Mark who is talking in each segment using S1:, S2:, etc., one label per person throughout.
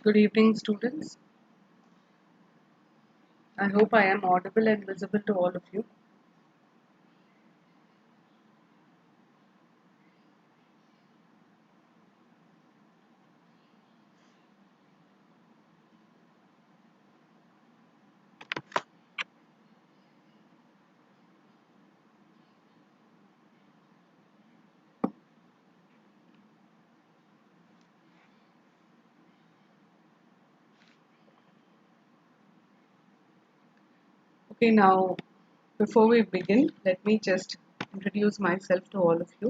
S1: Good evening, students. I hope I am audible and visible to all of you. Okay, now before we begin, let me just introduce myself to all of you.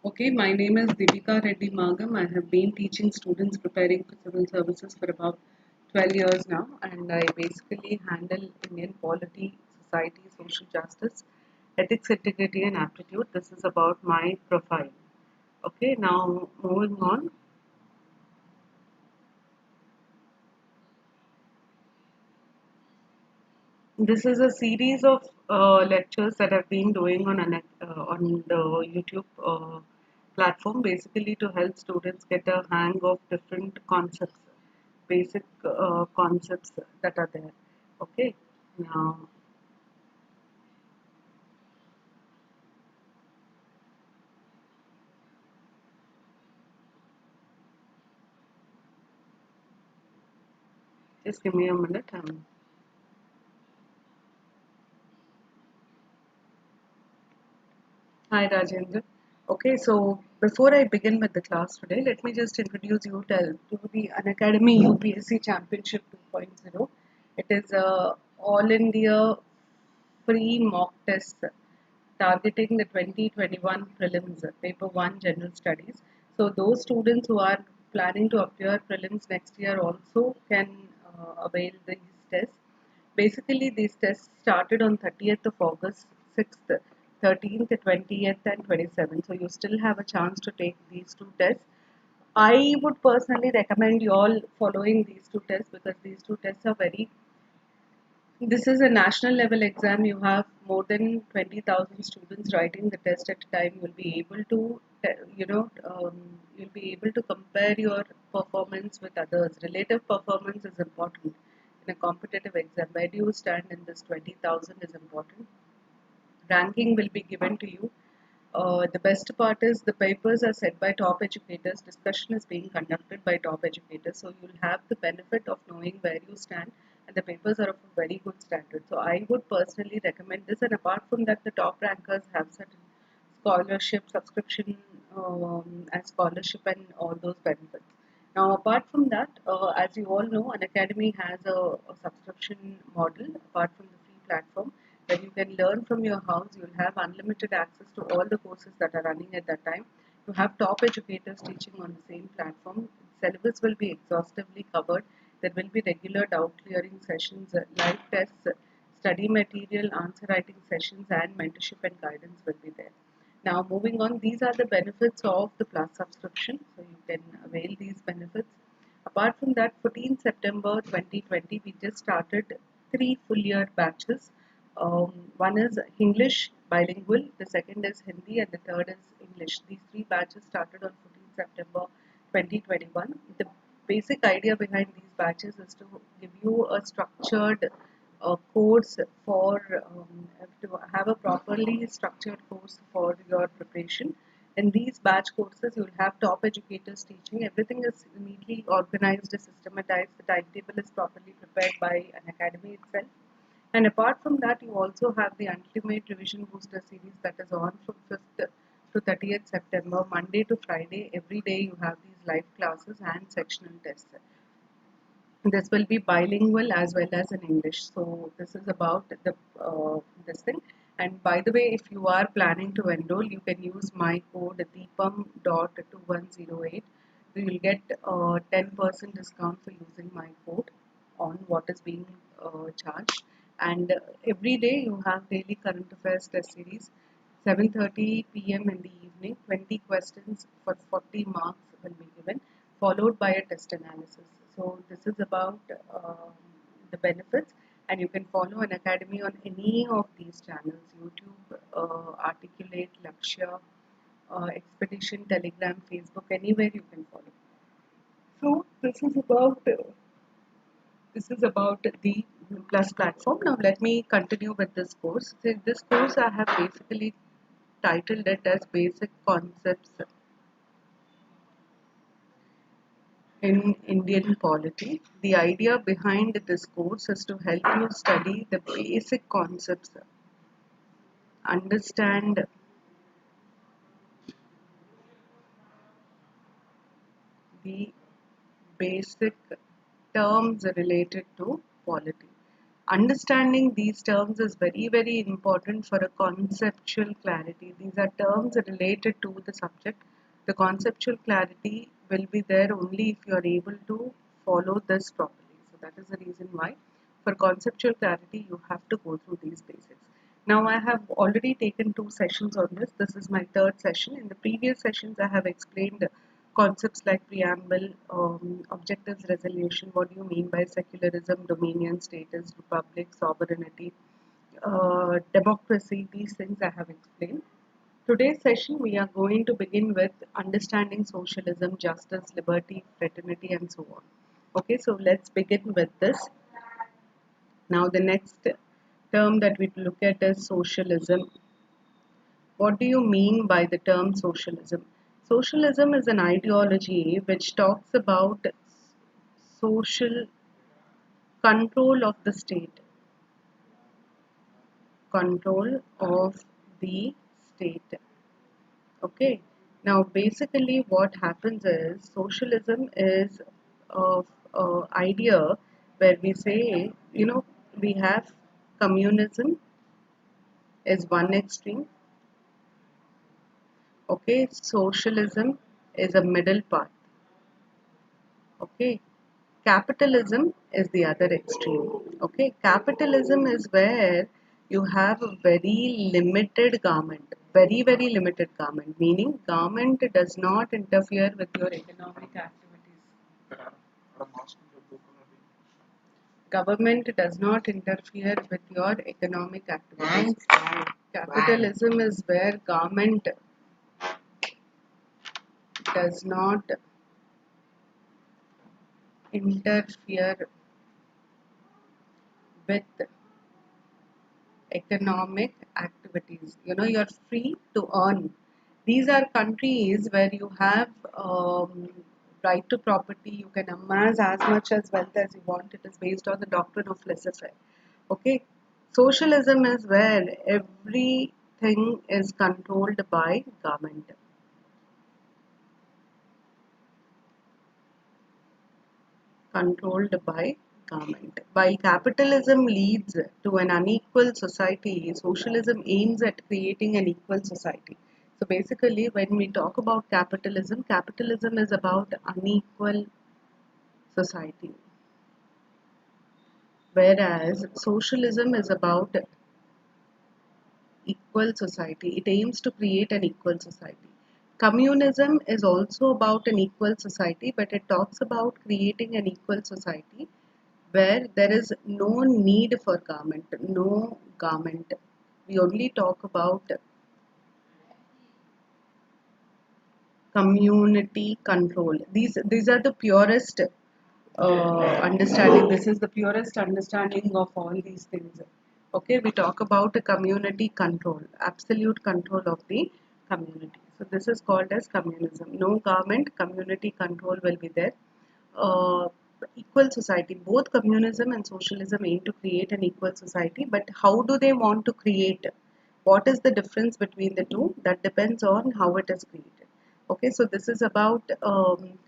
S1: Okay, my name is Deepika Reddy. I have been teaching students preparing for civil services for about 12 years now, and I basically handle Indian polity, society, social justice, ethics, integrity, and aptitude. This is about my profile. Okay, now moving on. This is a series of lectures that I've been doing on the YouTube platform, basically to help students get a hang of different concepts, basic concepts that are there. Okay, now just give me a minute. Hi, Rajendra. Okay, so before I begin with the class today, let me just introduce you to the Unacademy UPSC Championship 2.0. It is a all India free mock test targeting the 2021 prelims, paper 1 general studies. So those students who are planning to appear prelims next year also can avail these tests. Basically, these tests started on 30th of August, 6th, 13th, 20th, and 27th. So you still have a chance to take these two tests. I would personally recommend you all following these two tests because these two tests are very. This is a national level exam. You have more than 20,000 students writing the test at a time. You'll be able to, you'll be able to compare your performance with others. Relative performance is important in a competitive exam. Where do you stand in this 20,000 is important. Ranking will be given to you. The best part is the papers are set by top educators. Discussion is being conducted by top educators. So you'll have the benefit of knowing where you stand, and the papers are of a very good standard. So I would personally recommend this. And apart from that, the top rankers have certain scholarship, subscription, and scholarship, and all those benefits. Now, apart from that, as you all know, an academy has a subscription model apart from the free platform where you can learn from your house. You'll have unlimited access to all the courses that are running at that time. You have top educators teaching on the same platform. Syllabus will be exhaustively covered. There will be regular doubt clearing sessions, live tests, study material, answer writing sessions, and mentorship and guidance will be there. Now, moving on, these are the benefits of the Plus subscription. So you can avail these benefits. Apart from that, 14 September 2020, we just started 3 full-year batches. One is English bilingual, the second is Hindi, and the third is English. These three batches started on 14 September 2021. The basic idea behind these batches is to give you a structured course for to have a properly structured course for your preparation. In these batch courses, you'll have top educators teaching. Everything is neatly organized, systematized. The timetable is properly prepared by an academy itself. And apart from that, you also have the Ultimate Revision Booster series that is on from 5th to 30th September, Monday to Friday. Every day you have these live classes and sectional tests. This will be bilingual as well as in English. So this is about the this thing. And by the way, if you are planning to enroll, you can use my code deepam.2108. You will get 10% discount for using my code on what is being charged. And every day you have daily current affairs test series, 7:30 p.m. in the evening. 20 questions for 40 marks will be given, followed by a test analysis. So this is about the benefits, and you can follow an academy on any of these channels: YouTube, Articulate, Lakshya, Expedition, Telegram, Facebook, anywhere you can follow. So this is about the Plus platform. Now let me continue with this course. So this course I have basically titled it as Basic Concepts in Indian Polity. The idea behind this course is to help you study the basic concepts, understand the basic terms related to polity. Understanding these terms is very, very important for a conceptual clarity. These are terms related to the subject. The conceptual clarity will be there only if you are able to follow this properly. So that is the reason why for conceptual clarity you have to go through these basics. Now I have already taken 2 sessions on this. This is my third session. In the previous sessions I have explained concepts like preamble, objectives, resolution, what do you mean by secularism, dominion, status, republic, sovereignty, democracy, these things I have explained. Today's session we are going to begin with understanding socialism, justice, liberty, fraternity and so on. Okay, so let's begin with this. Now the next term that we look at is socialism. What do you mean by the term socialism? Socialism is an ideology which talks about social control of the state. Control of the state. Okay. Now, basically, what happens is socialism is a idea where we say, we have communism is one extreme. Okay, socialism is a middle path. Okay, capitalism is the other extreme. Okay, capitalism is where you have a very limited government, very limited government, meaning government does not interfere with your economic activities. Government does not interfere with your economic activities. Capitalism is where government does not interfere with economic activities. You're free to earn. These are countries where you have right to property. You can amass as much as wealth as you want. It is based on the doctrine of laissez-faire. Okay. Socialism is where everything is controlled by government. Controlled by government. While capitalism leads to an unequal society, socialism aims at creating an equal society. So basically, when we talk about capitalism, capitalism is about unequal society, whereas socialism is about equal society. It aims to create an equal society. Communism is also about an equal society, but it talks about creating an equal society where there is no need for government, no government. We only talk about community control. These are the purest understanding. This is the purest understanding of all these things. Okay, we talk about a community control, absolute control of the community. So this is called as communism. No government, community control will be there. uh, Equal society. Both communism and socialism aim to create an equal society, but how do they want to create? What is the difference between the two? That depends on how it is created. Okay, so this is about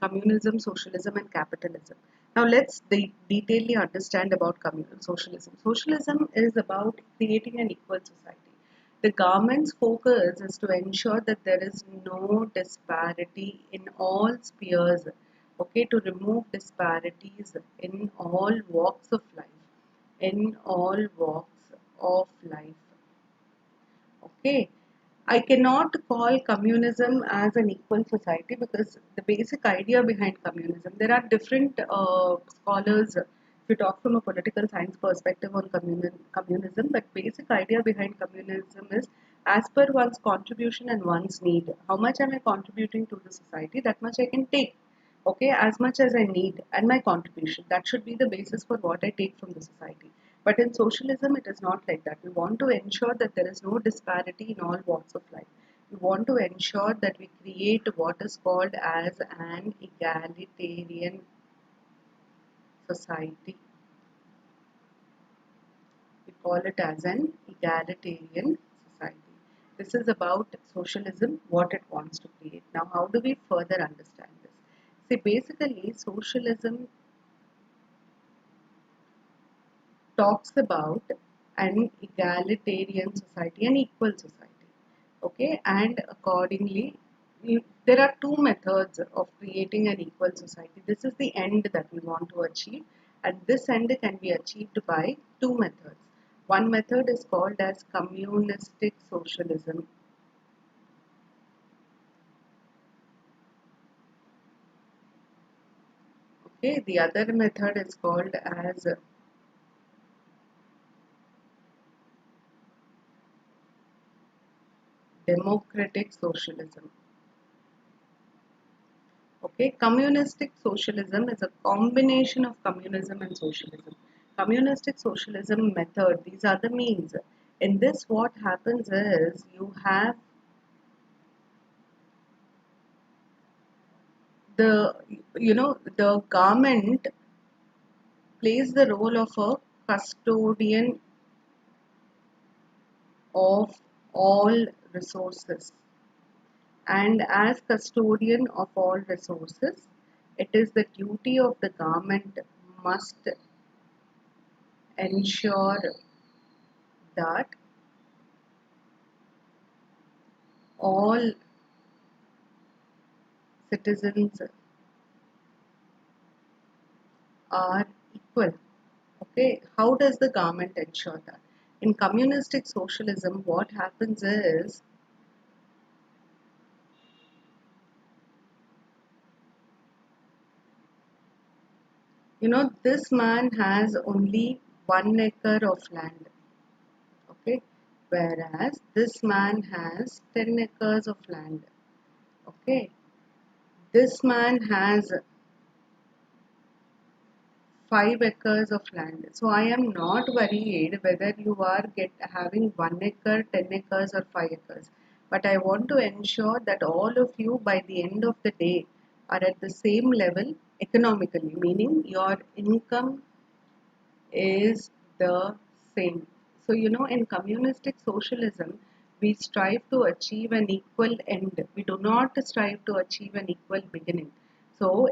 S1: communism, socialism, and capitalism. Now let's detailedly understand about socialism. Socialism is about creating an equal society. The government's focus is to ensure that there is no disparity in all spheres, okay, to remove disparities in all walks of life, in all walks of life. Okay, I cannot call communism as an equal society because the basic idea behind communism, there are different scholars, if you talk from a political science perspective on communism, but basic idea behind communism is as per one's contribution and one's need. How much am I contributing to the society? That much I can take. Okay, as much as I need and my contribution. That should be the basis for what I take from the society. But in socialism, it is not like that. We want to ensure that there is no disparity in all walks of life. We want to ensure that we create what is called as an egalitarian society. We call it as an egalitarian society. This is about socialism, what it wants to create. Now, how do we further understand this? See, basically, socialism talks about an egalitarian society, an equal society. Okay, and accordingly, there are two methods of creating an equal society. This is the end that we want to achieve, and this end can be achieved by two methods. One method is called as communistic socialism. Okay, the other method is called as democratic socialism. Okay, communistic socialism is a combination of communism and socialism. Communistic socialism method, these are the means. In this, what happens is you have the, the government plays the role of a custodian of all resources. And as custodian of all resources, it is the duty of the government must ensure that all citizens are equal. Okay, how does the government ensure that? In communistic socialism, what happens is, this man has only 1 acre of land. Okay, whereas this man has 10 acres of land. Okay, this man has 5 acres of land. So I am not worried whether you are having 1 acre, 10 acres or 5 acres. But I want to ensure that all of you by the end of the day are at the same level economically, meaning your income is the same. So, in communistic socialism, we strive to achieve an equal end. We do not strive to achieve an equal beginning. So,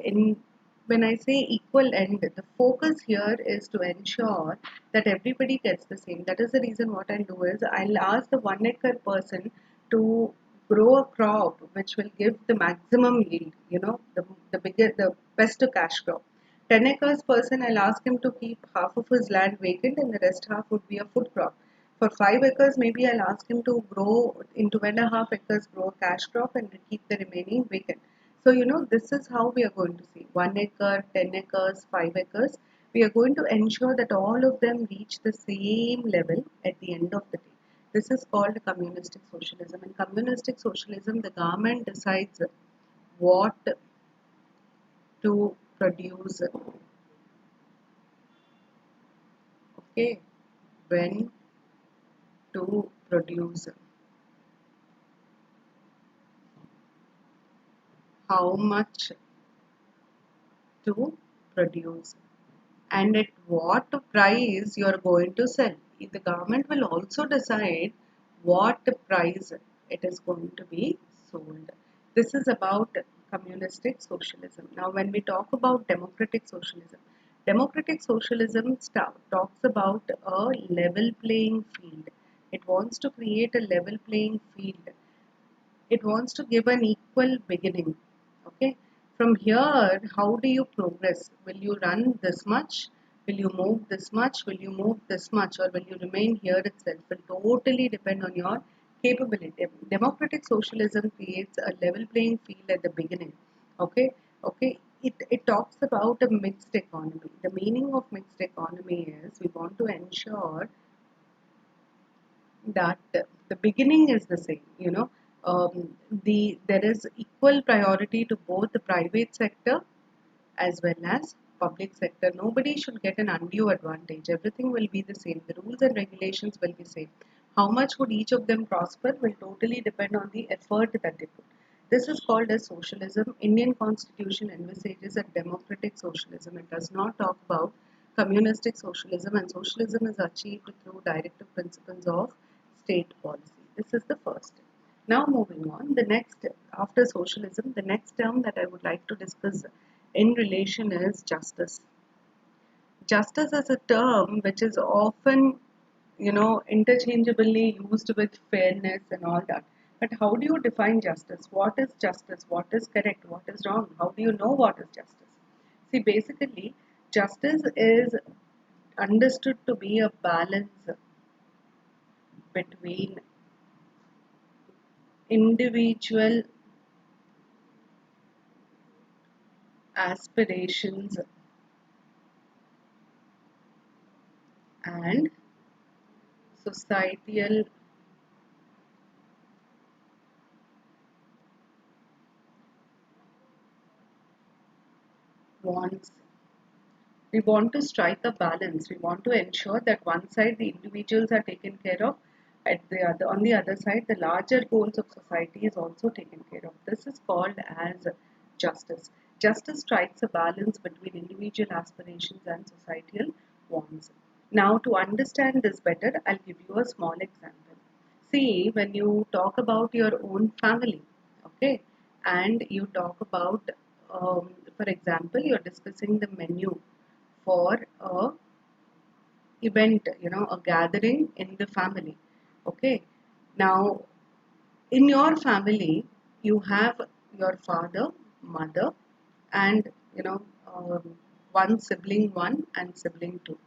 S1: when I say equal end, the focus here is to ensure that everybody gets the same. That is the reason what I'll do is I'll ask the 1 acre person to grow a crop which will give the maximum yield, the best cash crop. 10 acres person, I'll ask him to keep half of his land vacant and the rest half would be a food crop. For 5 acres, maybe I'll ask him to grow in 2.5 acres, grow a cash crop and keep the remaining vacant. So, this is how we are going to see 1 acre, 10 acres, 5 acres. We are going to ensure that all of them reach the same level at the end of the day. This is called communistic socialism. In communistic socialism, the government decides what to produce. Okay, when to produce, how much to produce, and at what price you are going to sell. The government will also decide what price it is going to be sold. This is about communistic socialism. Now, when we talk about democratic socialism talks about a level playing field. It wants to create a level playing field. It wants to give an equal beginning. Okay, from here, how do you progress? Will you run this much? Will you move this much? Will you move this much? Or will you remain here itself? Will totally depend on your capability. Democratic socialism creates a level playing field at the beginning. Okay, okay. It talks about a mixed economy. The meaning of mixed economy is we want to ensure that the beginning is the same. There is equal priority to both the private sector as well as public sector. Nobody should get an undue advantage. Everything will be the same. The rules and regulations will be same. How much would each of them prosper will totally depend on the effort that they put. This is called as socialism. Indian constitution envisages a democratic socialism. It does not talk about communistic socialism, and socialism is achieved through directive principles of state policy. This is the first. Now moving on, the next after socialism, the next term that I would like to discuss in relation is justice. Justice is a term which is often, interchangeably used with fairness and all that. But how do you define justice? What is justice? What is correct? What is wrong? How do you know what is justice? See, basically, justice is understood to be a balance between individual aspirations and societal wants. We want to strike a balance. We want to ensure that one side the individuals are taken care of, on the other side the larger goals of society is also taken care of. This is called as justice. Justice strikes a balance between individual aspirations and societal wants. Now, to understand this better, I'll give you a small example. See, when you talk about your own family, okay, and you talk about, for example, you're discussing the menu for a event, a gathering in the family. Okay, now in your family you have your father, mother, and one sibling one and sibling two.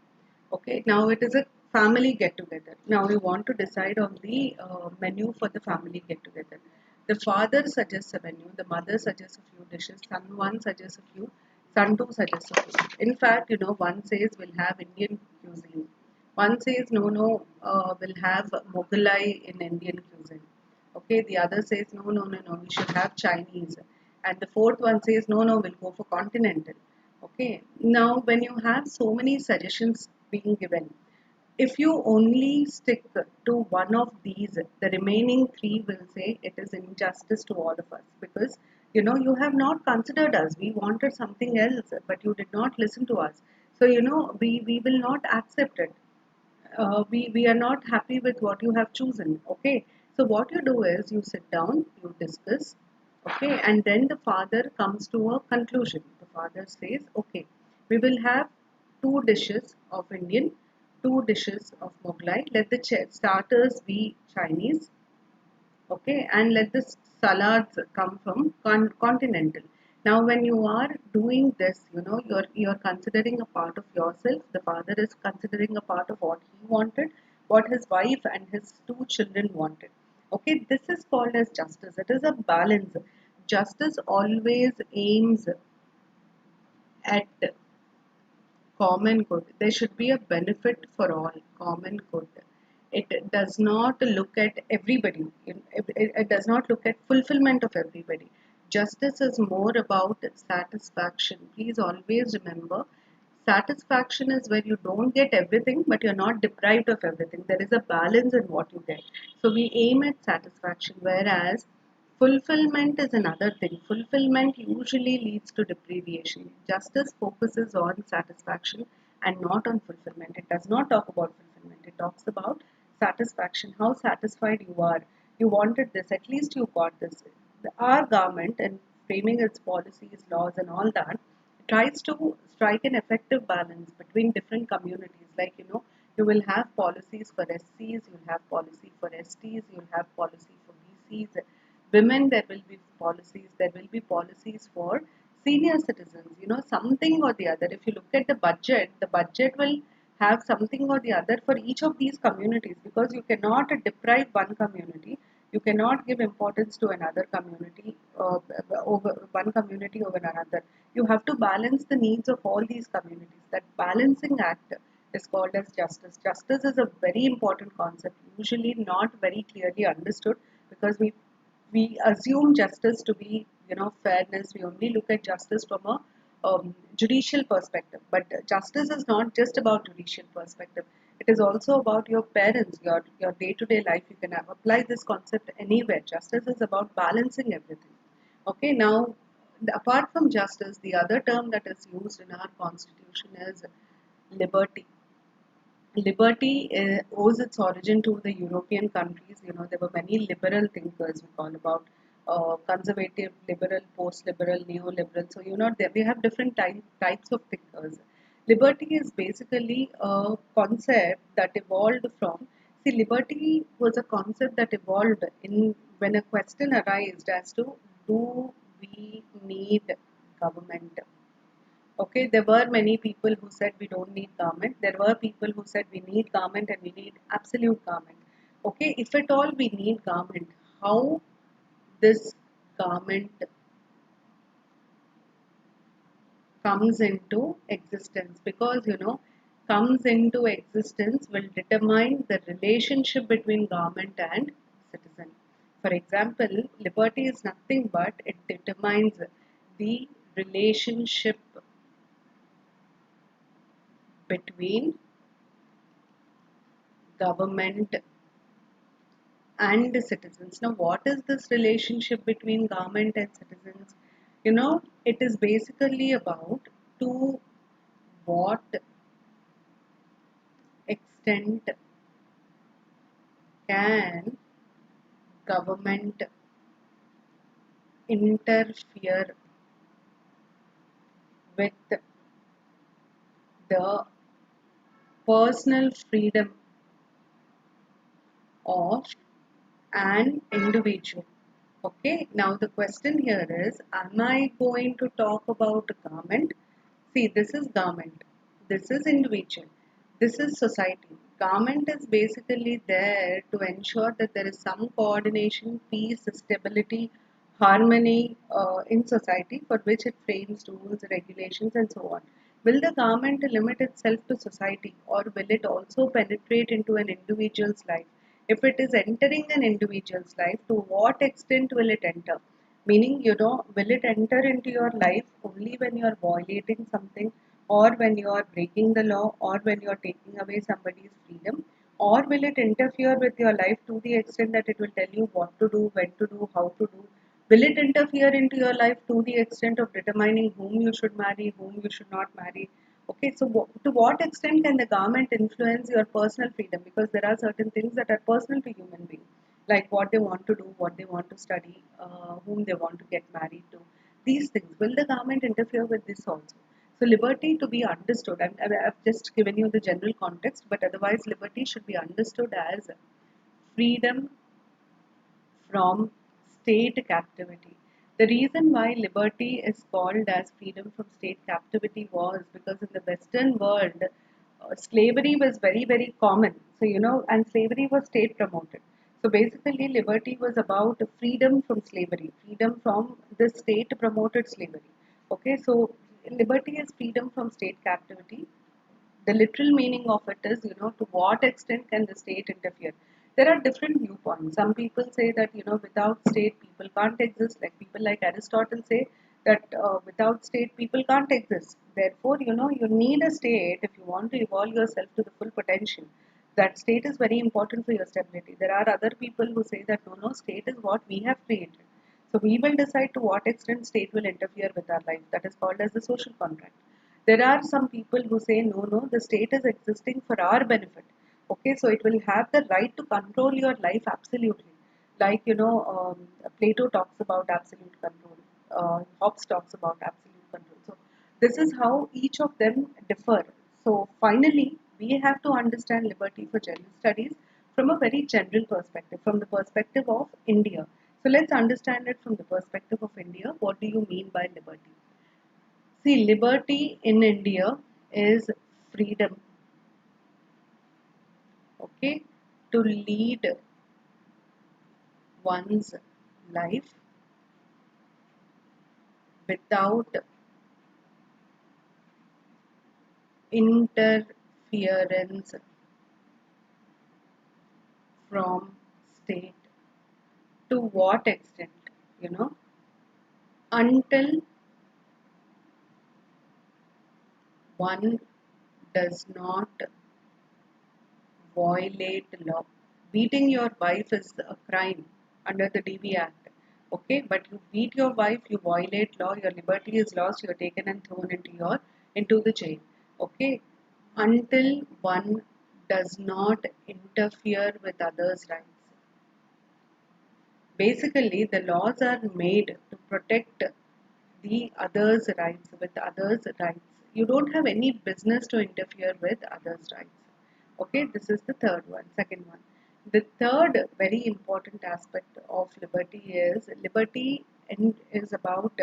S1: Okay, now it is a family get together. Now we want to decide on the menu for the family get together. The father suggests a menu, the mother suggests a few dishes, son one suggests a few, son two suggests a few. In fact, one says we'll have Indian cuisine. One says no, we'll have Mughalai in Indian cuisine. Okay, the other says no, we should have Chinese. And the fourth one says no, we'll go for continental. Okay, now when you have so many suggestions being given, if you only stick to one of these, the remaining three will say it is injustice to all of us, because you have not considered us. We wanted something else, but you did not listen to us. So we will not accept it. We are not happy with what you have chosen. Okay, so what you do is you sit down, you discuss, okay, and then the father comes to a conclusion. The father says, okay, we will have two dishes of Indian, two dishes of Mughlai. Let the starters be Chinese, okay, and let the salads come from continental. Now when you are doing this, you're considering a part of yourself. The father is considering a part of what he wanted, what his wife and his two children wanted. Okay, this is called as justice. It is a balance. Justice always aims at common good. There should be a benefit for all, common good. It does not look at everybody. It does not look at fulfillment of everybody. Justice is more about satisfaction. Please always remember, satisfaction is where you don't get everything, but you're not deprived of everything. There is a balance in what you get. So we aim at satisfaction, whereas fulfillment is another thing. Fulfillment usually leads to deprivation. Justice focuses on satisfaction and not on fulfillment. It does not talk about fulfillment. It talks about satisfaction, how satisfied you are. You wanted this, at least you got this. Our government, in framing its policies, laws, and all that, tries to strike an effective balance between different communities. Like, you will have policies for SCs, you'll have policy for STs, you'll have policy for BCs, women, there will be policies for senior citizens, something or the other. If you look at the budget will have something or the other for each of these communities, because you cannot deprive one community, you cannot give importance to another community over one community over another. You have to balance the needs of all these communities. That balancing act is called as justice. Justice is a very important concept, usually not very clearly understood, because we assume justice to be fairness. We only look at justice from a judicial perspective, but justice is not just about judicial perspective. It is also about your parents, your day-to-day life. You can apply this concept anywhere. Justice is about balancing everything. Okay, now apart from justice, the other term that is used in our constitution is liberty. Liberty owes its origin to the European countries. There were many liberal thinkers, we call about conservative, liberal, post-liberal, neoliberal. So, we have different types of thinkers. Liberty is basically a concept that evolved from, see, liberty was a concept that evolved in when a question arose as to, do we need government? Okay, there were many people who said we don't need government. There were people who said we need government and we need absolute government. Okay, if at all we need government, how this government comes into existence? Because comes into existence will determine the relationship between government and citizen. For example, liberty is nothing but it determines the relationship between government and the citizens. Now, what is this relationship between government and citizens? It is basically about to what extent can government interfere with the personal freedom of an individual. Okay, now the question here is, am I going to talk about government? See, this is government, this is individual, this is society. Government is basically there to ensure that there is some coordination, peace, stability, harmony in society, for which it frames rules, regulations, and so on. Will the government limit itself to society, or will it also penetrate into an individual's life? If it is entering an individual's life, to what extent will it enter? Meaning, will it enter into your life only when you are violating something, or when you are breaking the law, or when you are taking away somebody's freedom? Or will it interfere with your life to the extent that it will tell you what to do, when to do, how to do? Will it interfere into your life to the extent of determining whom you should marry, whom you should not marry? Okay, so to what extent can the government influence your personal freedom? Because there are certain things that are personal to human beings, like what they want to do, what they want to study, whom they want to get married to. These things, will the government interfere with this also? So liberty to be understood, I've just given you the general context, but otherwise liberty should be understood as freedom from state captivity. The reason why liberty is called as freedom from state captivity was because in the Western world, slavery was very, very common. So, and slavery was state promoted. So, basically, liberty was about freedom from slavery, freedom from the state promoted slavery. Okay, so liberty is freedom from state captivity. The literal meaning of it is, to what extent can the state interfere? There are different viewpoints. Some people say that, without state, people can't exist. Like people like Aristotle say that without state, people can't exist. Therefore, you need a state if you want to evolve yourself to the full potential. That state is very important for your stability. There are other people who say that, no, state is what we have created. So we will decide to what extent state will interfere with our life. That is called as the social contract. There are some people who say, no, the state is existing for our benefit. Okay, so it will have the right to control your life absolutely. Like, Plato talks about absolute control, Hobbes talks about absolute control. So, this is how each of them differ. So, finally, we have to understand liberty for general studies from a very general perspective, from the perspective of India. So, let's understand it from the perspective of India. What do you mean by liberty? See, liberty in India is freedom, okay, to lead one's life without interference from state. To what extent? You know, until one does not violate law. Beating your wife is a crime under the DB Act. Okay, but you beat your wife, you violate law, your liberty is lost, you are taken and thrown into the jail. Okay, until one does not interfere with others' rights. Basically, the laws are made to protect the others' rights with others' rights. You don't have any business to interfere with others' rights. Okay, this is the third one. Second one. The third very important aspect of liberty is about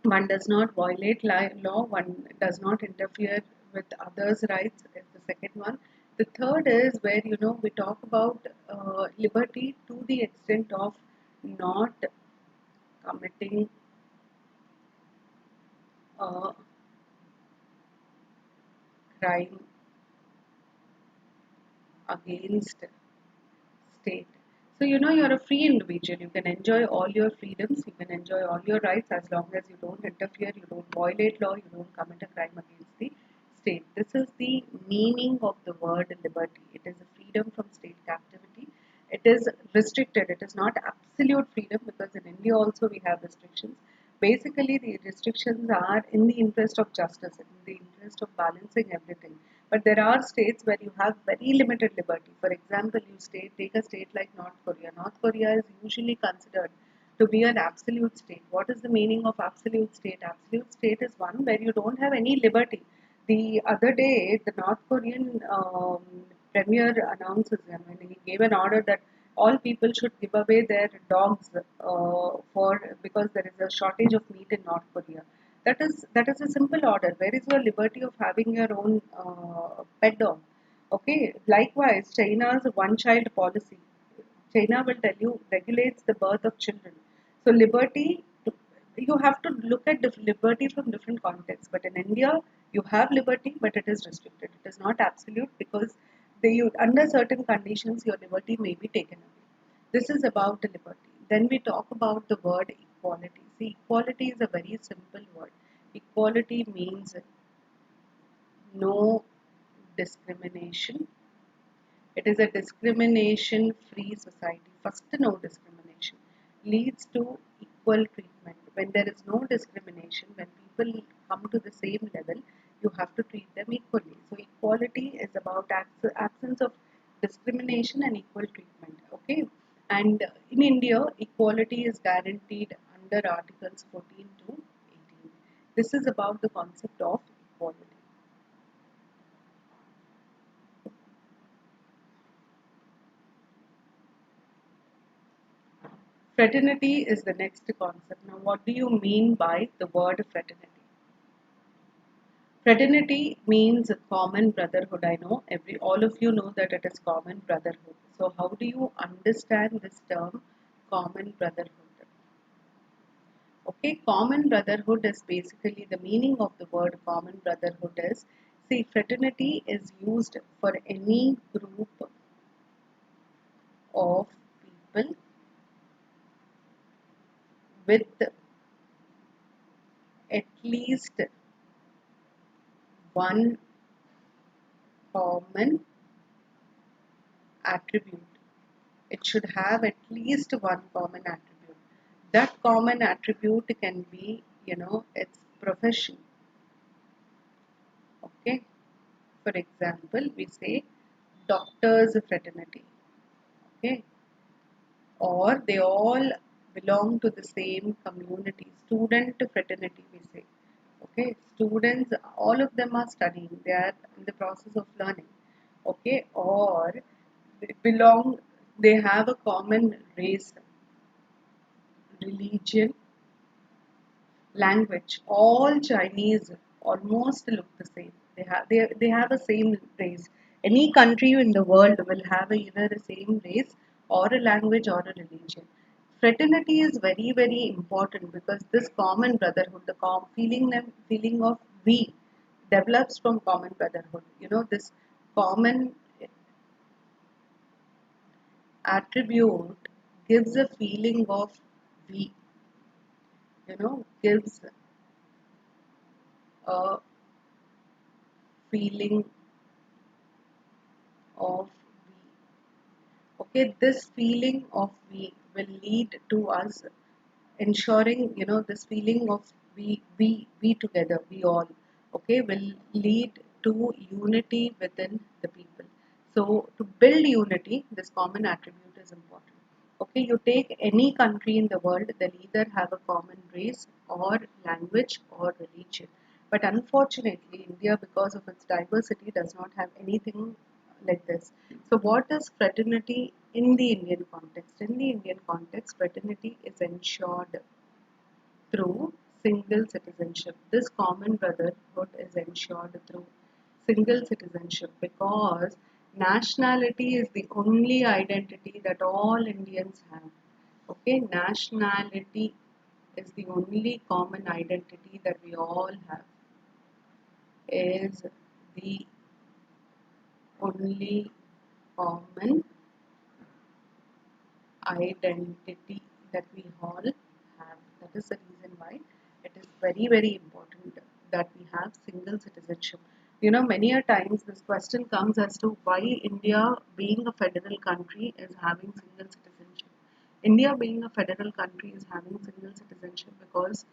S1: one does not violate law, one does not interfere with others' rights is the second one. The third is where we talk about liberty to the extent of not committing a crime against state. So you're a free individual. You can enjoy all your freedoms, you can enjoy all your rights as long as you don't interfere, you don't violate law, you don't commit a crime against the state. This is the meaning of the word liberty. It is a freedom from state captivity. It is restricted. It is not absolute freedom because in India also we have restrictions. Basically, the restrictions are in the interest of justice, in the interest of balancing everything. But there are states where you have very limited liberty. For example, take a state like North Korea. North Korea is usually considered to be an absolute state. What is the meaning of absolute state? Absolute state is one where you don't have any liberty. The other day, the North Korean premier announces, he gave an order that all people should give away their dogs for because there is a shortage of meat in North Korea. That is a simple order. Where is your liberty of having your own pet dog? Okay. Likewise, China's one-child policy. China will tell you regulates the birth of children. So liberty, you have to look at liberty from different contexts. But in India, you have liberty, but it is restricted. It is not absolute because under certain conditions, your liberty may be taken away. This is about the liberty. Then we talk about the word equality. See, equality is a very simple word. Equality means no discrimination. It is a discrimination free society. First, no discrimination leads to equal treatment. When there is no discrimination, when people come to the same level, you have to treat them equally. So, equality is about absence of discrimination and equal treatment. Okay, and in India, equality is guaranteed under Articles 14 to 18. This is about the concept of equality. Fraternity is the next concept. Now, what do you mean by the word fraternity? Fraternity means common brotherhood. I know all of you know that it is common brotherhood. So, how do you understand this term, common brotherhood? Okay, common brotherhood is basically the meaning of the word common brotherhood is. See, fraternity is used for any group of people with at least one common attribute. It should have at least one common attribute. That common attribute can be, its profession. Okay. For example, we say doctors fraternity. Okay. Or they all belong to the same community. Student fraternity, we say. Okay. Students, all of them are studying. They are in the process of learning. Okay. Or they have a common race, religion, language. All Chinese almost look the same. They have a same race. Any country in the world will have either the same race or a language or a religion. Fraternity is very important because this common brotherhood, the feeling of we develops from common brotherhood. You know, this common attribute gives a feeling of we, gives a feeling of we. Okay, this feeling of we will lead to us ensuring, this feeling of we together, we all, okay, will lead to unity within the people. So to build unity, this common attribute is important. Okay, you take any country in the world, they'll either have a common race or language or religion. But unfortunately, India, because of its diversity, does not have anything like this. So what is fraternity in the Indian context? In the Indian context, fraternity is ensured through single citizenship. This common brotherhood is ensured through single citizenship because nationality is the only identity that all Indians have. Okay, nationality is the only common identity that we all have, is the only common identity that we all have. That is the reason why it is very important that we have single citizenship. You know, many a times this question comes as to why India, being a federal country, is having single citizenship. India, being a federal country, is having single citizenship because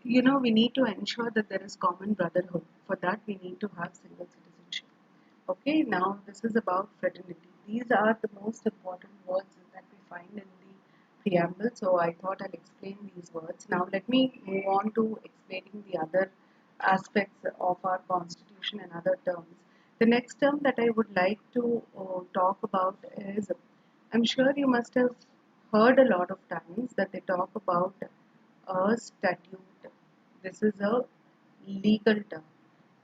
S1: we need to ensure that there is common brotherhood. For that, we need to have single citizenship. Okay, now this is about fraternity. These are the most important words that we find in the preamble. So I thought I'll explain these words. Now let me move on to explaining the other aspects of our constitution and other terms. The next term that I would like to talk about is, I'm sure you must have heard a lot of times that they talk about a statute. This is a legal term.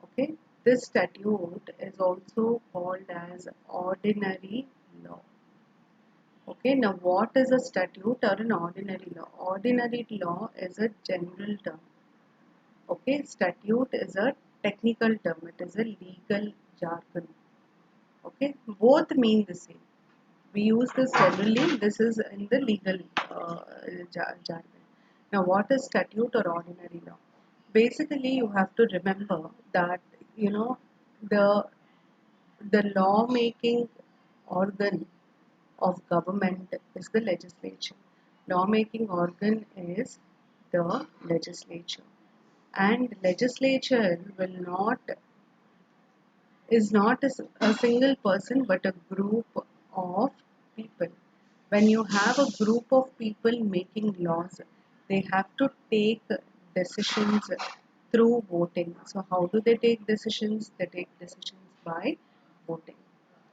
S1: Okay, this statute is also called as ordinary law. Okay, now what is a statute or an ordinary law? Ordinary law is a general term. Okay, statute is a technical term. It is a legal jargon. Okay, both mean the same. We use this generally. This is in the legal jargon. Now, what is statute or ordinary law? Basically, you have to remember that the the lawmaking organ of government is the legislature. Lawmaking organ is the legislature, and legislature will not is not a single person but a group of people. When you have a group of people making laws, they have to take decisions through voting. So, how do they take decisions? They take decisions by voting.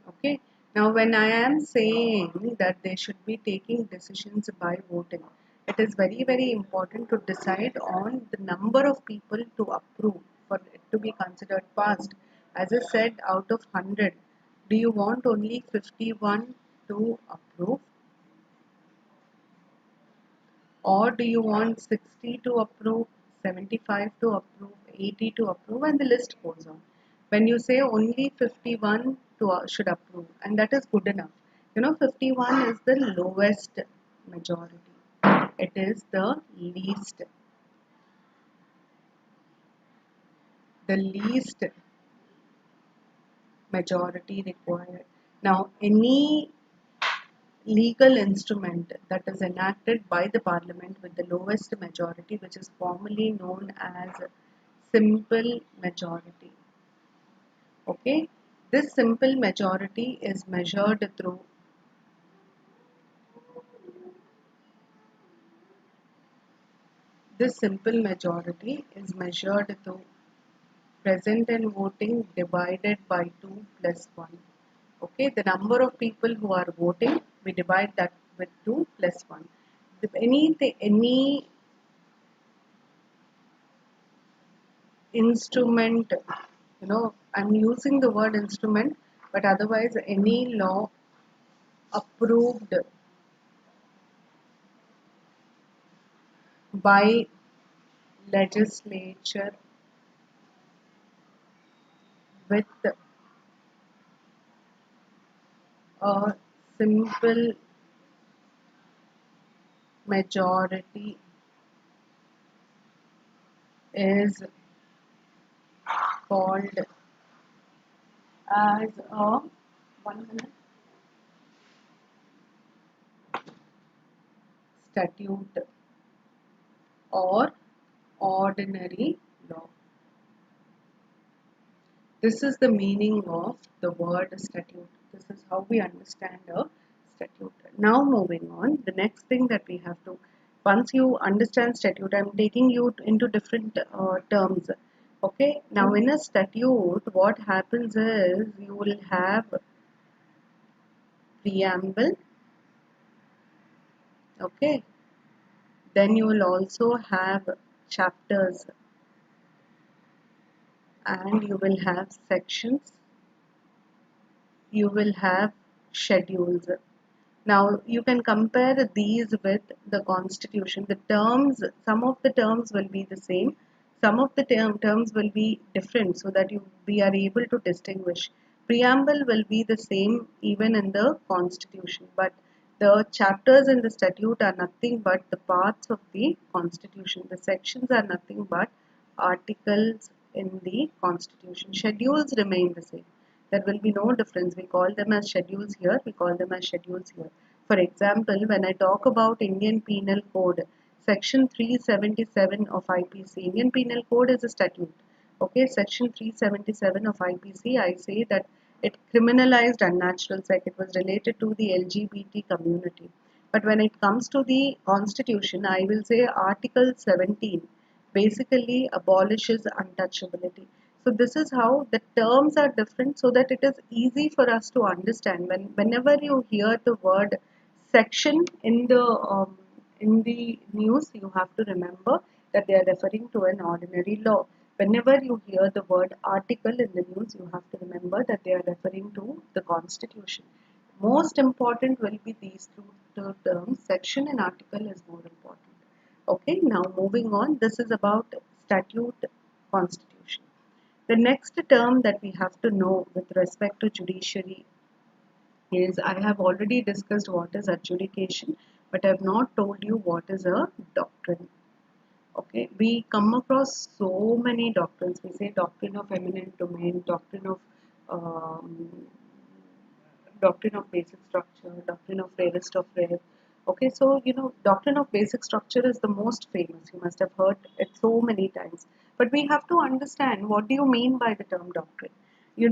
S1: Okay. Now, when I am saying that they should be taking decisions by voting, it is very important to decide on the number of people to approve for it to be considered passed. As I said, out of 100, do you want only 51 to approve, or do you want 60 to approve, 75 to approve, 80 to approve, and the list goes on. When you say only 51 to should approve, and that is good enough. 51 is the lowest majority. It is the least majority required. Now, any legal instrument that is enacted by the parliament with the lowest majority, which is formally known as simple majority. Okay, this simple majority is measured through present and voting divided by 2 plus 1. Okay, the number of people who are voting, we divide that with 2 plus 1. If any instrument, I'm using the word instrument, but otherwise any law approved by legislature with a simple majority is called as a 1 minute statute or ordinary law. This is the meaning of the word statute. This is how we understand a statute. Now moving on, the next thing that we have to, once you understand statute, I'm taking you into different terms. Okay, now in a statute, what happens is you will have preamble. Okay, then you will also have chapters and you will have sections, you will have schedules. Now you can compare these with the constitution. The terms, some of the terms will be the same, some of the terms will be different, so that we are able to distinguish. Preamble will be the same even in the constitution, but the chapters in the statute are nothing but the parts of the constitution. The sections are nothing but articles in the constitution. Schedules remain the same. There will be no difference. We call them as schedules here, we call them as schedules here. For example, when I talk about Indian Penal Code, Section 377 of IPC, Indian Penal Code is a statute. Okay, Section 377 of IPC, I say that it criminalized unnatural sex. It was related to the LGBT community. But when it comes to the Constitution, I will say Article 17 basically abolishes untouchability. So this is how the terms are different, so that it is easy for us to understand. Whenever you hear the word section in the news, you have to remember that they are referring to an ordinary law. Whenever you hear the word article in the news, you have to remember that they are referring to the constitution. Most important will be these two terms. Section and article is more important. Okay, now moving on, this is about statute, constitution. The next term that we have to know with respect to judiciary is, I have already discussed what is adjudication, but I have not told you what is a doctrine. Okay, we come across so many doctrines. We say doctrine of eminent domain, doctrine of basic structure, doctrine of rarest of rare. Okay, so doctrine of basic structure is the most famous. You must have heard it so many times. But we have to understand, what do you mean by the term doctrine?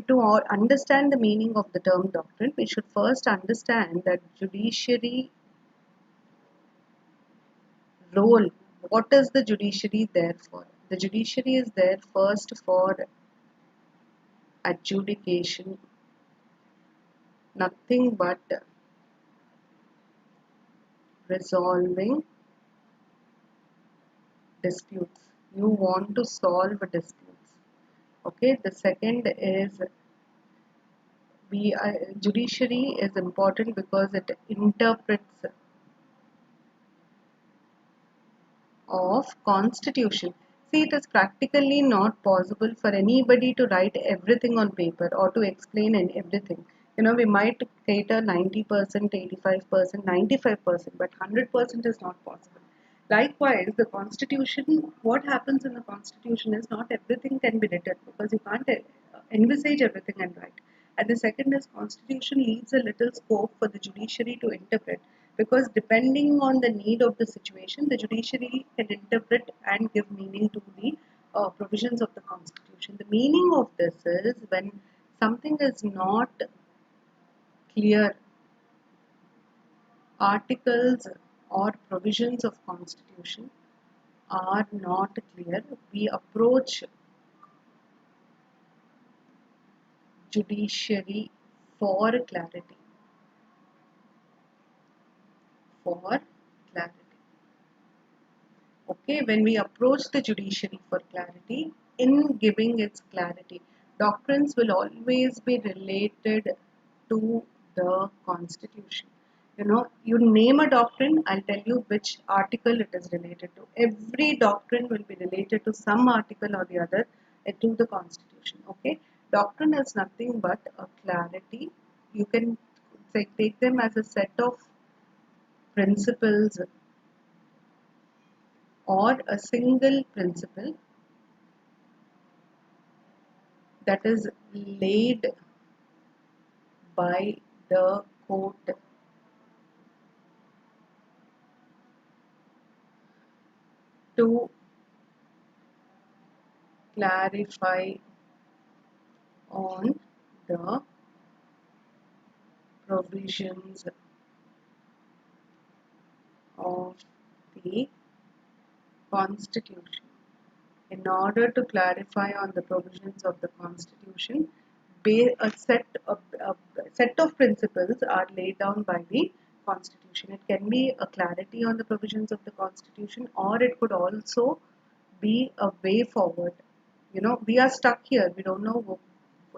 S1: To understand the meaning of the term doctrine, we should first understand that judiciary role. What is the judiciary there for? The judiciary is there first for adjudication, nothing but resolving disputes. You want to solve disputes. Okay, the second is, judiciary is important because it interprets of constitution. See, it is practically not possible for anybody to write everything on paper or to explain everything. We might cater 90%, 85%, 95%, but 100% is not possible. Likewise, the constitution, what happens in the constitution is not everything can be written, because you can't envisage everything and write. And the second is, constitution leaves a little scope for the judiciary to interpret, because depending on the need of the situation, the judiciary can interpret and give meaning to the provisions of the constitution. The meaning of this is, when something is not clear, articles or provisions of constitution are not clear, we approach judiciary for clarity. For clarity. Okay, when we approach the judiciary for clarity, in giving its clarity. Doctrines will always be related to the constitution. You name a doctrine, I'll tell you which article it is related to. Every doctrine will be related to some article or the other to the constitution. Okay, doctrine is nothing but a clarity. You can take them as a set of principles or a single principle that is laid by the court to clarify on the provisions of the Constitution. In order to clarify on the provisions of the Constitution, a set of principles are laid down by the Constitution. It can be a clarity on the provisions of the Constitution, or it could also be a way forward. We are stuck here. We don't know.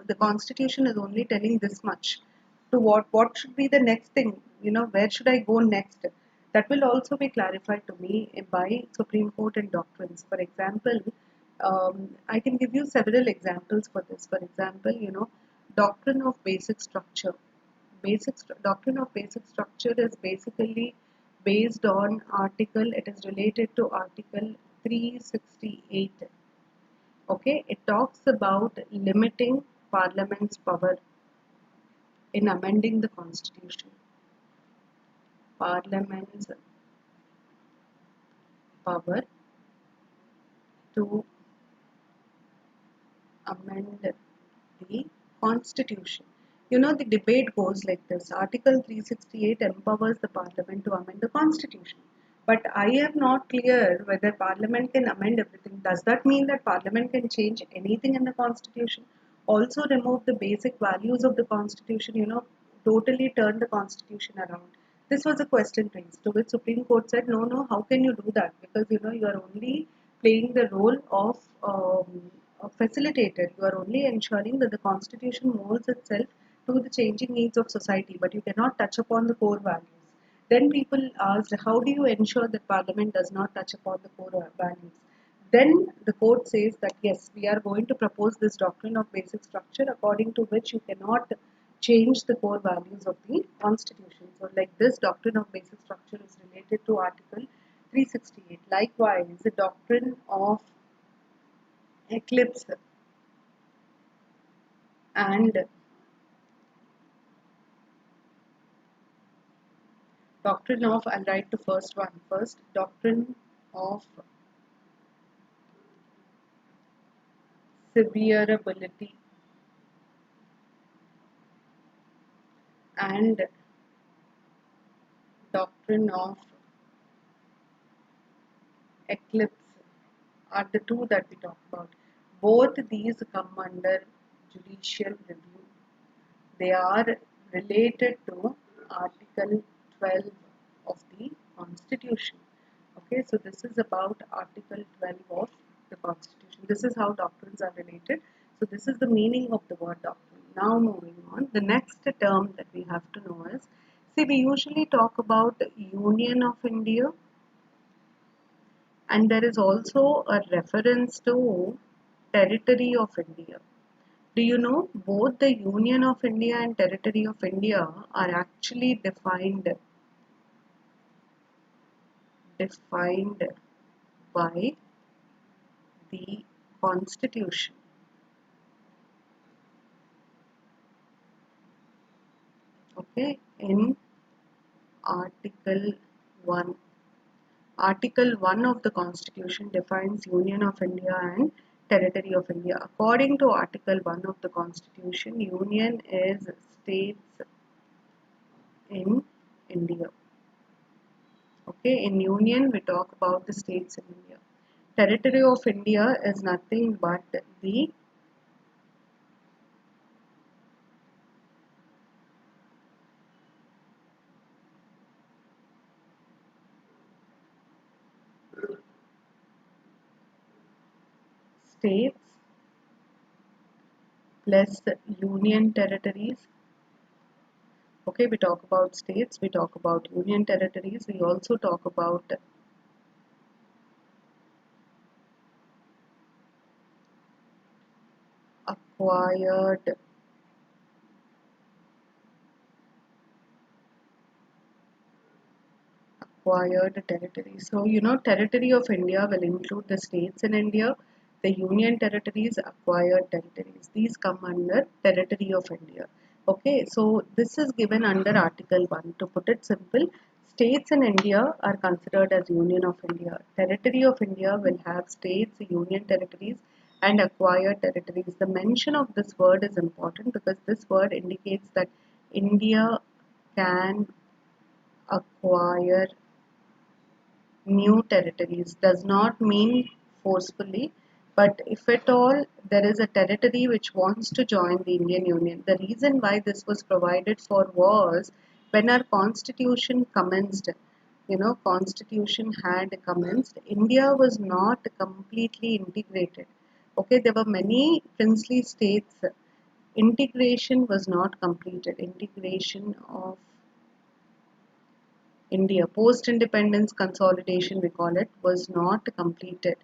S1: The Constitution is only telling this much. To what should be the next thing? Where should I go next? That will also be clarified to me by Supreme Court and doctrines. For example, I can give you several examples for this. For example, doctrine of basic structure. Doctrine of basic structure is basically based on article. It is related to Article 368. Okay, it talks about limiting Parliament's power in amending the Constitution. Parliament's power to amend the Constitution. The debate goes like this. Article 368 empowers the Parliament to amend the Constitution. But I am not clear whether Parliament can amend everything. Does that mean that Parliament can change anything in the Constitution? Also remove the basic values of the Constitution, totally turn the Constitution around. This was a question raised, to which Supreme Court said, no, no, how can you do that? Because, you are only playing the role of a facilitator. You are only ensuring that the Constitution molds itself to the changing needs of society, but you cannot touch upon the core values. Then people asked, how do you ensure that Parliament does not touch upon the core values? Then the court says that yes, we are going to propose this doctrine of basic structure according to which you cannot change the core values of the Constitution. So, like this doctrine of basic structure is related to Article 368. Likewise, the doctrine of eclipse and doctrine of, I'll write the first one first, doctrine of severability and doctrine of eclipse are the two that we talk about. Both these come under judicial review. They are related to Article 12 of the Constitution. Okay, so this is about Article 12 of the Constitution. This is how doctrines are related. So this is the meaning of the word doctrine. Now moving on, the next term that we have to know is, see, we usually talk about Union of India, and there is also a reference to Territory of India. Do you know both the Union of India and Territory of India are actually defined by the Constitution. Okay, in Article 1. Article 1 of the Constitution defines Union of India and Territory of India. According to Article 1 of the Constitution, Union is states in India. Okay, in Union we talk about the states in India. Territory of India is nothing but the states less union territories. Okay, we talk about states, we talk about union territories, we also talk about acquired territories. So, territory of India will include the states in India, the union territories, acquired territories. These come under territory of India. Okay, so this is given under Article 1. To put it simple, states in India are considered as Union of India. Territory of India will have states, union territories, and acquired territories. The mention of this word is important because this word indicates that India can acquire new territories. Does not mean forcefully, but if at all there is a territory which wants to join the Indian Union. The reason why this was provided for was when our constitution commenced, constitution had commenced, India was not completely integrated. Okay, there were many princely states. Integration was not completed. Integration of India, post-independence consolidation, we call it, was not completed.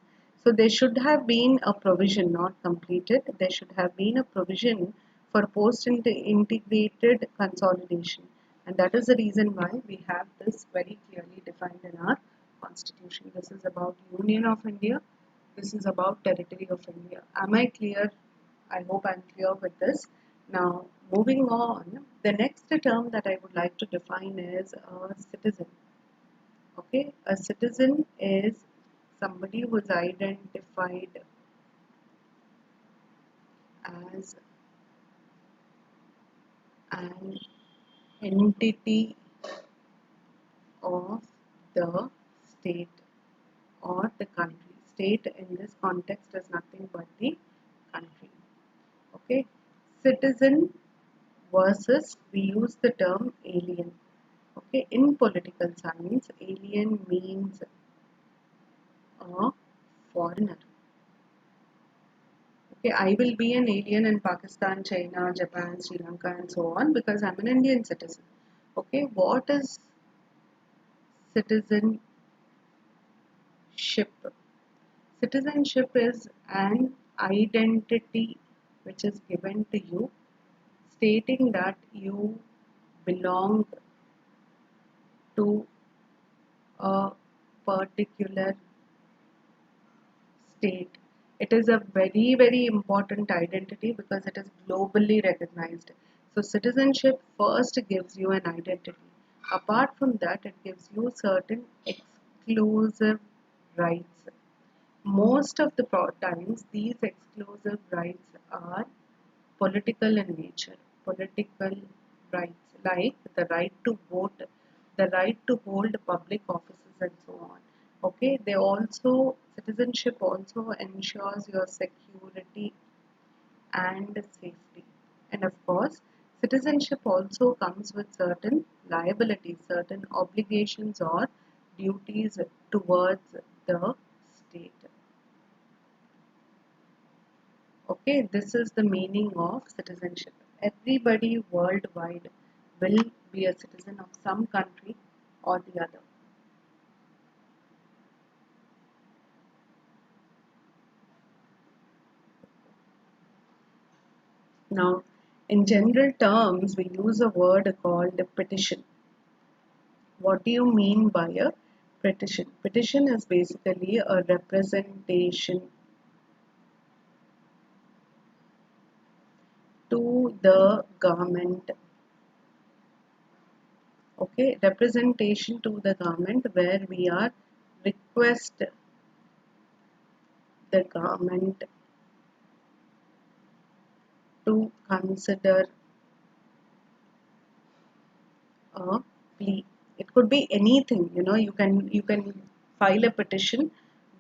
S1: So there should have been a provision, not completed, there should have been a provision for post-integrated consolidation. And that is the reason why we have this very clearly defined in our constitution. This is about Union of India. This is about territory of India. Am I clear? I hope I'm clear with this. Now, moving on, the next term that I would like to define is a citizen. Okay, a citizen is somebody who is identified as an entity of the state or the country. State in this context is nothing but the country. Okay, citizen versus we use the term alien. Okay, in political science, alien means a foreigner. Okay, I will be an alien in Pakistan, China, Japan, Sri Lanka, and so on because I'm an Indian citizen. Okay, what is citizenship? Citizenship is an identity which is given to you, stating that you belong to a particular state. It is a very, very important identity because it is globally recognized. So, citizenship first gives you an identity. Apart from that, it gives you certain exclusive rights. Most of the times, these exclusive rights are political in nature. Political rights like the right to vote, the right to hold public offices, and so on. Okay, they also, citizenship also ensures your security and safety. And of course, citizenship also comes with certain liabilities, certain obligations or duties towards the state. Okay, this is the meaning of citizenship. Everybody worldwide will be a citizen of some country or the other. Now, in general terms, we use a word called petition. What do you mean by a petition? Petition is basically a representation to the government. Okay, representation to the government where we are request the government to consider a plea. It could be anything, you can file a petition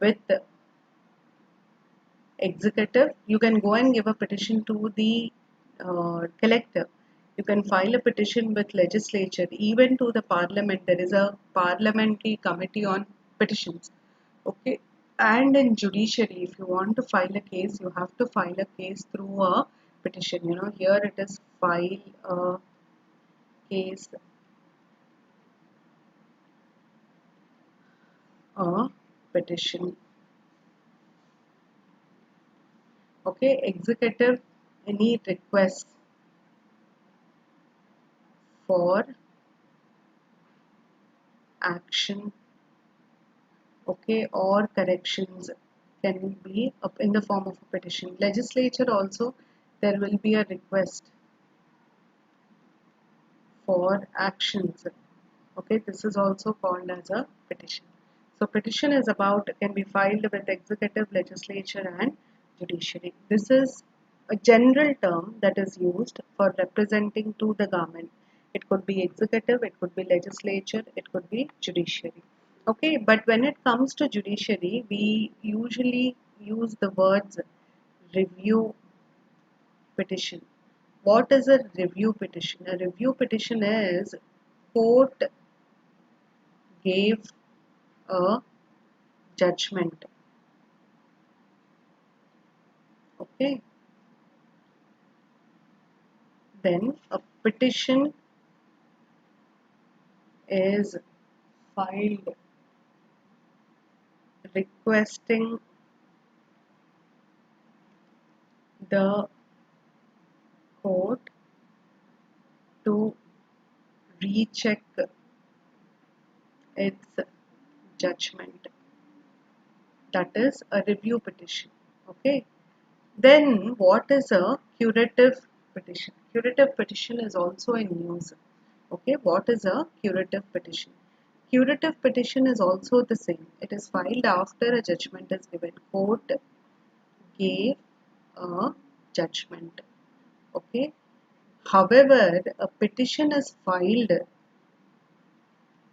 S1: with the executive. You can go and give a petition to the collector. You can file a petition with legislature, even to the parliament. There is a parliamentary committee on petitions. Okay, and in judiciary, if you want to file a case, you have to file a case through a petition. Here it is file a case, a petition. Okay, executive, any request for action, okay, or corrections can be up in the form of a petition. Legislature also, there will be a request for actions. Okay, this is also called as a petition. So petition is about, can be filed with executive, legislature and judiciary. This is a general term that is used for representing to the government. It could be executive, it could be legislature, it could be judiciary. Okay, but when it comes to judiciary, we usually use the words review petition. What is a review petition? A review petition is court gave a judgment. Okay, then a petition is filed requesting the court to recheck its judgment. That is a review petition. Okay, then what is a curative petition? Curative petition is also in use. Okay, what is a curative petition? Curative petition is also the same. It is filed after a judgment is given. Court gave a judgment. Okay. However, a petition is filed.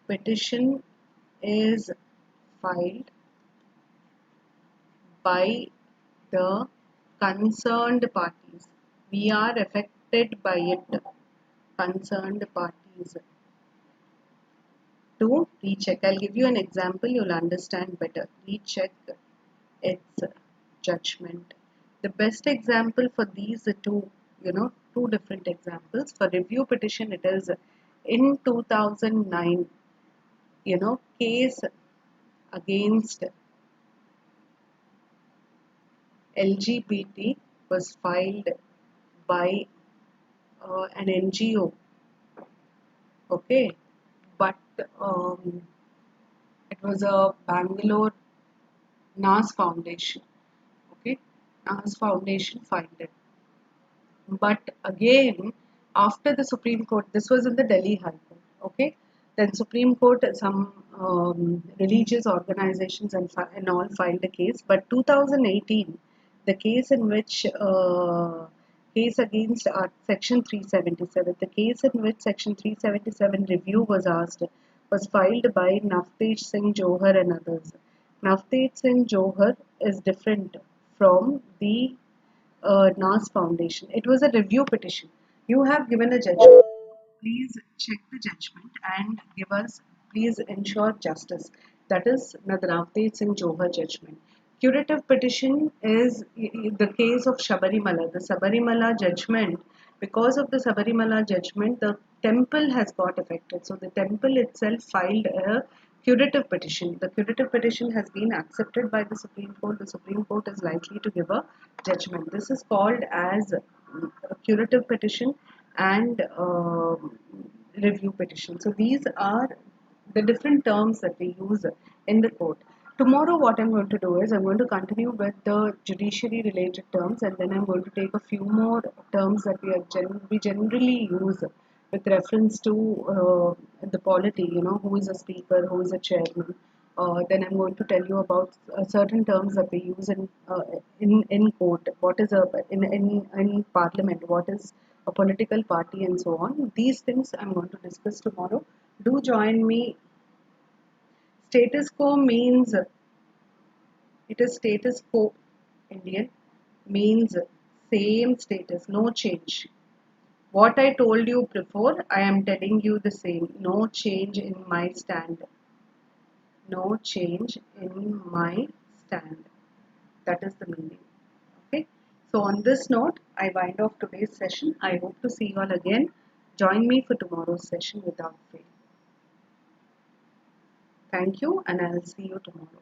S1: Petition is filed by the concerned parties. We are affected by it. Concerned parties to recheck. I'll give you an example, you'll understand better. Recheck its judgment. The best example for these two, two different examples. For review petition, it is in 2009, case against LGBT was filed by an NGO. Okay, but it was a Bangalore NAS Foundation. Okay, NAS Foundation filed it. But again, after the Supreme Court, this was in the Delhi High Court. Okay, then Supreme Court, some religious organizations and all filed a case. But 2018, the case in which case against Section 377, the case in which Section 377 review was asked, was filed by Navtej Singh Johar and others. Navtej Singh Johar is different from the NAS Foundation. It was a review petition. You have given a judgment. Please check the judgment and give us, please ensure justice. That is Navtej Singh Johar judgment. Curative petition is the case of Sabarimala. The Sabarimala judgment, because of the Sabarimala judgment, the temple has got affected. So the temple itself filed a curative petition. The curative petition has been accepted by the Supreme Court. The Supreme Court is likely to give a judgment. This is called as a curative petition and review petition. So these are the different terms that we use in the court. Tomorrow what I'm going to do is I'm going to continue with the judiciary related terms, and then I'm going to take a few more terms that we generally use with reference to the polity, who is a speaker, who is a chairman. Then I'm going to tell you about certain terms that we use in court. What is in parliament? What is a political party, and so on. These things I'm going to discuss tomorrow. Do join me. Status quo means, it is status quo Indian, means same status, no change. What I told you before, I am telling you the same. No change in my stand. No change in my stand. That is the meaning. Okay. So on this note, I wind off today's session. I hope to see you all again. Join me for tomorrow's session without fail. Thank you, and I'll see you tomorrow.